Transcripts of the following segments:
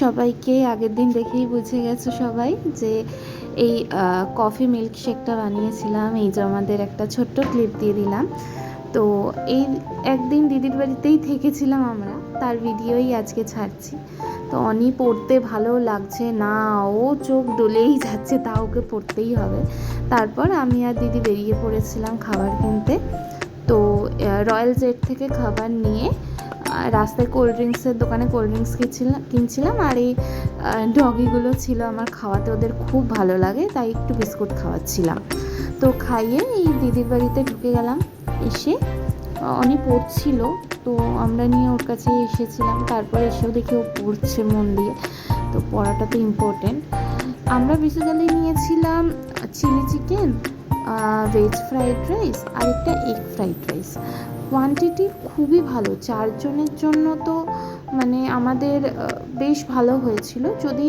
সবাইকে আগের দিন দেখেই বুঝে গেছো সবাই যে এই কফি মিল্কশেকটা বানিয়েছিলাম। এই যে আমাদের একটা ছোট্ট ক্লিপ দিয়ে দিলাম। তো এই একদিন দিদির বাড়িতেই থেকেছিলাম আমরা, তার ভিডিওই আজকে ছাড়ছি। তো অনি পড়তে ভালো লাগছে না, ও চোখ ডলেই যাচ্ছে, তা ওকে পড়তেই হবে। তারপর আমি আর দিদি বেরিয়ে পড়েছিলাম খাবার কিনতে। তো রয়্যাল জেট থেকে খাবার নিয়ে রাস্তায় কোল্ড ড্রিঙ্কসের দোকানে কোল্ড ড্রিঙ্কস কিনছিলাম। আর এই ডগিগুলো ছিল আমার, খাওয়াতে ওদের খুব ভালো লাগে, তাই একটু বিস্কুট খাওয়াচ্ছিলাম। তো খাইয়ে এই দিদির বাড়িতে ঢুকে গেলাম। এসে অনেক পড়ছিল, তো আমরা নিয়ে ওর কাছে এসেছিলাম। তারপর এসেও দেখি ও পড়ছে মন দিয়ে। তো পড়াটা তো ইম্পর্টেন্ট। আমরা বেসিক্যালি নিয়েছিলাম chilli chicken, veg fried rice আর একটা এগ ফ্রাইড রাইস। কোয়ান্টিটি খুবই ভালো, 4 জনের জন্য তো মানে আমাদের বেশ ভালো হয়েছিল। যদি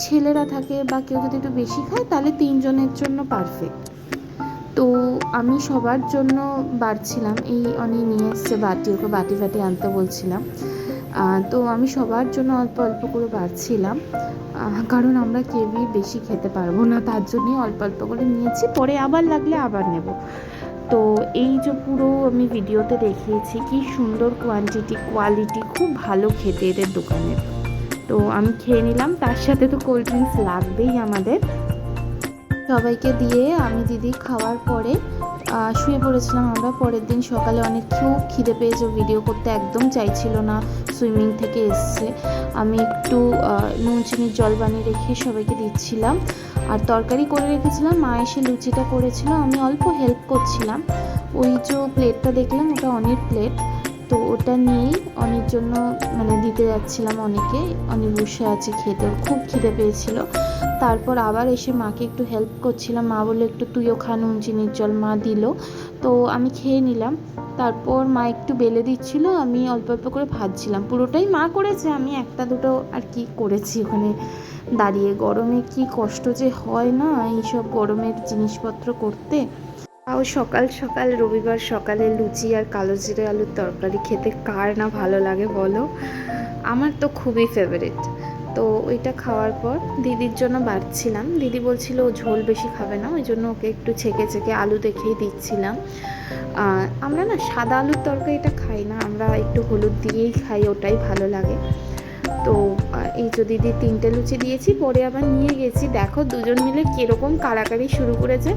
ছেলেরা থাকে বা কেউ যদি একটু বেশি খায় তাহলে 3 জনের জন্য পারফেক্ট। তো আমি সবার জন্য বাড়ছিলাম। এই অনেক নিয়ে এসছে বাটি, ওকে বাটি ফাটি আনতে বলছিলাম। তো আমি সবার জন্য অল্প অল্প করে বাড়ছিলাম, কারণ আমরা কেউই বেশি খেতে পারবো না, তার জন্যই অল্প অল্প করে নিয়েছি। পরে আবার লাগলে আবার নেব। তো এই যে পুরো আমি ভিডিওতে দেখিয়েছি কি সুন্দর কোয়ালিটি খুব ভালো খেতে এদের দোকানের। তো আমি খেয়ে নিলাম, তার সাথে তো কোল্ড ড্রিঙ্কস লাগবেই আমাদের। সবাইকে দিয়ে আমি দিদি খাওয়ার পরে শুয়ে পড়েছিলাম আমরা। পরের দিন সকালে অনেক খুব খিদে পেয়েছে, ভিডিও করতে একদম চাইছিল না, সুইমিং থেকে এসছে। আমি একটু নুন চিনির জল বানিয়ে রেখে সবাইকে দিচ্ছিলাম। আর তরকারি করে রেখেছিলাম, মা এসে লুচিটা করেছিল, আমি অল্প হেল্প করছিলাম। ওই যে প্লেটটা দেখলাম ওটা অনেক প্লেট, তো ওটা নিয়েই অনেক জন্য মানে দিতে যাচ্ছিলাম। অনেক বসে আছে খেতে, খুব খিদে পেয়েছিল। তারপর আবার এসে মাকে একটু হেল্প করছিলাম, মা বললো একটু তুইও খা নুন চিনির জল, মা দিল। তো আমি খেয়ে নিলাম। তারপর মা একটু বেলে দিচ্ছিল, আমি অল্প অল্প করে ভাজছিলাম। পুরোটাই মা করেছে, আমি একটা দুটো আর কি করেছি ওখানে দাঁড়িয়ে। গরমে কি কষ্ট যে হয় না এইসব গরমের জিনিসপত্র করতে। তাও সকাল সকাল রবিবার সকালে লুচি আর কালো জিরে আলুর তরকারি খেতে কার না ভালো লাগে বলো? আমার তো খুবই ফেভারিট। তো ওইটা খাওয়ার পর দিদির জন্য বাড়ছিলাম। দিদি বলছিল ও ঝোল বেশি খাবে না, ওই জন্য ওকে একটু ছেঁকে ছেঁকে আলু দেখেই দিচ্ছিলাম। আমরা না সাদা আলুর তরকারিটা খাই না, আমরা একটু হলুদ দিয়েই খাই, ওটাই ভালো লাগে। তো এই যে দিদি 3টে লুচি দিয়েছি, পরে আবার নিয়ে গেছি। দেখো দুজন মিলে কীরকম কাড়াকাড়ি শুরু করেছে।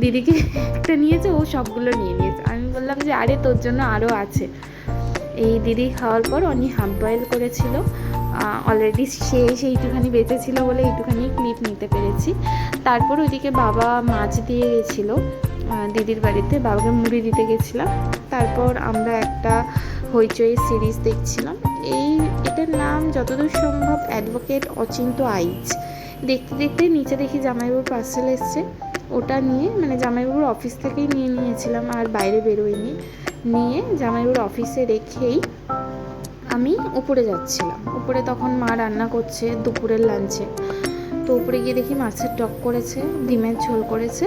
দিদিকে একটা নিয়েছে, ও সবগুলো নিয়ে নিয়েছে। আমি বললাম যে আরে তোর জন্য আরও আছে। এই দিদি খাওয়ার পর অনি হাফ বয়েল করেছিল, অলরেডি সেইটুখানি বেঁচেছিল বলে এইটুখানি ক্লিপ নিতে পেরেছি। তারপর ওইদিকে বাবা মাছ দিয়ে গেছিলো দিদির বাড়িতে, বাবাকে মুড়ি দিতে গেছিলাম। তারপর আমরা একটা হইচই সিরিজ দেখছিলাম। এটার নাম যতদূর সম্ভব অ্যাডভোকেট অচিন্ত আইচ। দেখতে দেখতে নিচে দেখি জামাইবাবুর পার্সেল এসছে, ওটা নিয়ে মানে জামাইবাবুর অফিস থেকেই নিয়েছিলাম, আর বাইরে বেরোয়নি। নিয়ে জামাইবাবুর অফিসে রেখেই আমি উপরে যাচ্ছিলাম। উপরে তখন মা রান্না করছে দুপুরের লাঞ্চে। তো উপরে গিয়ে দেখি মাছের টক করেছে, ডিমের ঝোল করেছে,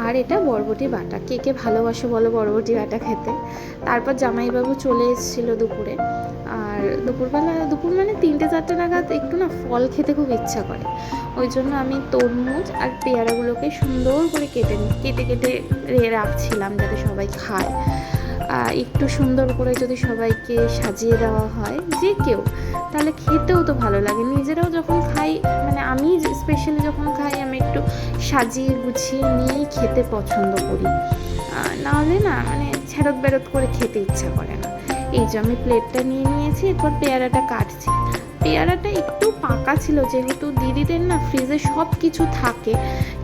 আর এটা বরবটি বাটা। কে কে ভালোবাসো বলো বরবটি বাটা খেতে? তারপর জামাইবাবু চলে এসেছিলো দুপুরে। আর দুপুর মানে 3টে-4টে নাগাদ একটু না ফল খেতে খুব ইচ্ছা করে। ওই জন্য আমি তরমুজ আর পেয়ারাগুলোকে সুন্দর করে কেটে রাখছিলাম যাতে সবাই খায়। একটু সুন্দর করে যদি সবাইকে সাজিয়ে দেওয়া হয় যে কেউ, তাহলে খেতেও তো ভালো লাগে। নিজেরাও যখন খাই, মানে আমি স্পেশালি যখন খাই, আমি একটু সাজিয়ে গুছিয়ে নিয়েই খেতে পছন্দ করি, নাহলে না মানে ছেড়ত বেরত করে খেতে ইচ্ছা করে না। এই যে আমি প্লেটটা নিয়ে নিয়েছি, এরপর পেয়ারাটা কাটছি। পেয়ারাটা একটু পাকা ছিল, যেহেতু দিদিদের না ফ্রিজে সব কিছু থাকে,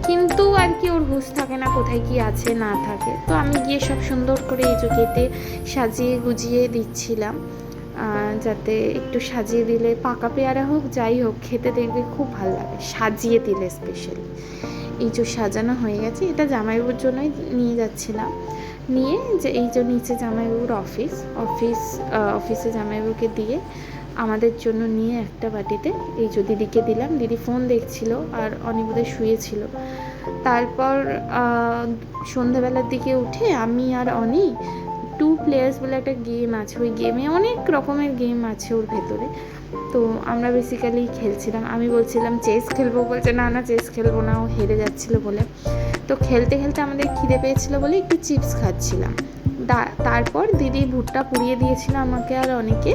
কিন্তু আর কি ওর হুঁশ থাকে না কোথায় কি আছে না থাকে। তো আমি গিয়ে সব সুন্দর করে এই যে কেটে সাজিয়ে গুজিয়ে দিচ্ছিলাম, যাতে একটু সাজিয়ে দিলে, পাকা পেয়ারা হোক যাই হোক খেতে দেখবে খুব ভালো লাগে সাজিয়ে দিলে স্পেশালি। এই যে সাজানো হয়ে গেছে, এটা জামাইবাবুর জন্যই নিয়ে যাচ্ছিলাম। নিয়ে যে এই যে নিচে জামাইবাবুর অফিসে জামাইবাবুকে দিয়ে আমাদের জন্য নিয়ে একটা বাটিতে এই যে দিদিকে দিলাম। দিদি ফোন দেখছিল আর অনিবুদে শুয়েছিল। তারপর সন্ধ্যাবেলার দিকে উঠে আমি আর অনি 2 প্লেয়ার্স বলে একটা গেম আছে, ওই গেমে অনেক রকমের গেম আছে ওর ভেতরে। তো আমরা বেসিক্যালি খেলছিলাম, আমি বলছিলাম চেস খেলবো, বলছে না না চেস খেলবো না, ও হেরে যাচ্ছিলো বলে। তো খেলতে খেলতে আমাদের খিদে পেয়েছিলো বলে একটু চিপস খাচ্ছিলাম। তারপর দিদি ভুট্টা পুড়িয়ে দিয়েছিল আমাকে আর অনেকে,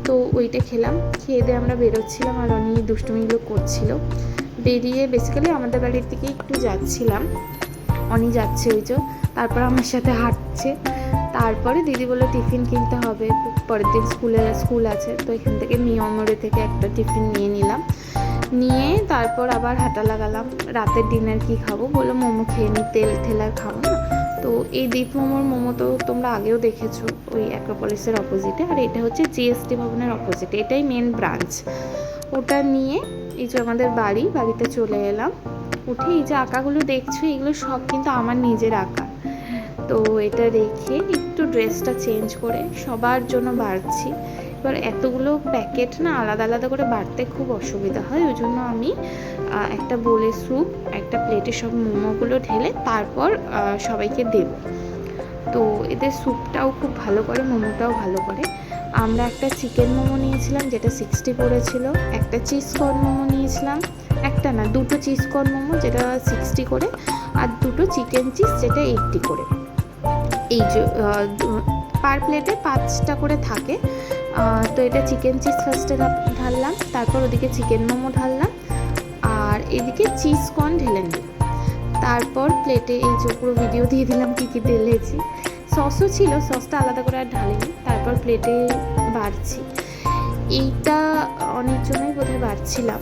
তো ওইটা খেলাম। খেয়ে দিয়ে আমরা বেরোচ্ছিলাম আর অনেক দুষ্টুমিগুলো করছিল। বেরিয়ে বেসিক্যালি আমাদের বাড়ির থেকে একটু যাচ্ছিলাম, অনেক যাচ্ছে ওই যে, তারপর আমার সাথে হাঁটছে। তারপরে দিদি বললো টিফিন কিনতে হবে, পরের দিন স্কুল আছে, তো এখান থেকে মিয়ামরে থেকে একটা টিফিন নিয়ে নিলাম। নিয়ে তারপর আবার হাঁটা লাগালাম। রাতের ডিনার কি খাবো, বললো মোমো খেয়ে নিই, তেল ঠেলার খাবো না। তো এই দীপ মোমো তো তোমরা আগেও দেখেছো, ওই অ্যাক্রোপলিসের অপোজিটে, আর এটা হচ্ছে জিএসটি ভবনের অপোজিটে, এটাই মেন ব্রাঞ্চ। ওটা নিয়ে এই যে আমাদের বাড়িতে চলে এলাম। উঠে এই যে আঁকাগুলো দেখছো, এগুলো সব কিন্তু আমার নিজের আঁকা। তো এটা রেখে একটু ড্রেসটা চেঞ্জ করে সবার জন্য বাড়ছি। এবার এতগুলো প্যাকেট না আলাদা আলাদা করে বাড়তে খুব অসুবিধা হয়, ওই জন্য আমি একটা বোলে স্যুপ, একটা প্লেটে সব মোমোগুলো ঢেলে তারপর সবাইকে দেব। তো এদের স্যুপটাও খুব ভালো করে, মোমোটাও ভালো করে। আমরা একটা চিকেন মোমো নিয়েছিলাম যেটা 60 পড়েছিল, একটা চিজ কর্ন মোমো নিয়েছিলাম, একটা না দুটো চিজ কর্ন মোমো যেটা 60 করে, আর দুটো চিকেন চিজ যেটা 80 করে। এই যে পার প্লেটে 5টা করে থাকে। তো এটা চিকেন চিজ ফার্স্টে ঢাললাম, তারপর ওদিকে চিকেন মোমো ঢাললাম, আর এদিকে চিজ কর্ন ঢেলে নিই। তারপর প্লেটে এই যে পুরো ভিডিও দিয়ে দিলাম কী কী ঢেলেছি। সসও ছিল, সসটা আলাদা করে আর ঢালিনি। তারপর প্লেটে বাড়ছি। এইটা অনেক জন্যই বোধহয় বাড়ছিলাম,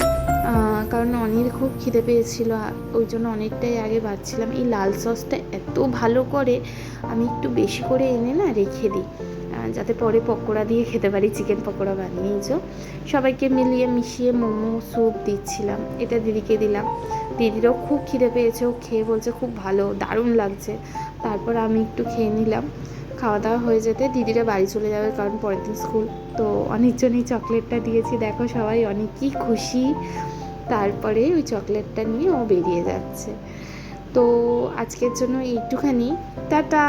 কারণ অনেক খুব খিদে পেয়েছিল, ওই জন্য অনেকটাই আগে বাড়ছিলাম। এই লাল সসটা এত ভালো করে, আমি একটু বেশি করে এনে না রেখে দিই, যাতে পরে পকোড়া দিয়ে খেতে পারি, চিকেন পকোড়া বানিয়েছো। সবাইকে মিলিয়ে মিশিয়ে মোমো স্যুপ দিচ্ছিলাম, এটা দিদিকে দিলাম। দিদিরও খুব খিদে পেয়েছে, ও খেয়ে বলছে খুব ভালো, দারুণ লাগছে। তারপর আমি একটু খেয়ে নিলাম। খাওয়া দাওয়া হয়ে যেতে দিদিরা বাড়ি চলে যাবে, কারণ পরের দিন স্কুল। তো অনেকজনই চকলেটটা দিয়েছি, দেখো সবাই অনেকই খুশি। তারপরে ওই চকলেটটা নিয়ে ও বেরিয়ে যাচ্ছে। তো আজকের জন্য এইটুখানি, টাটা।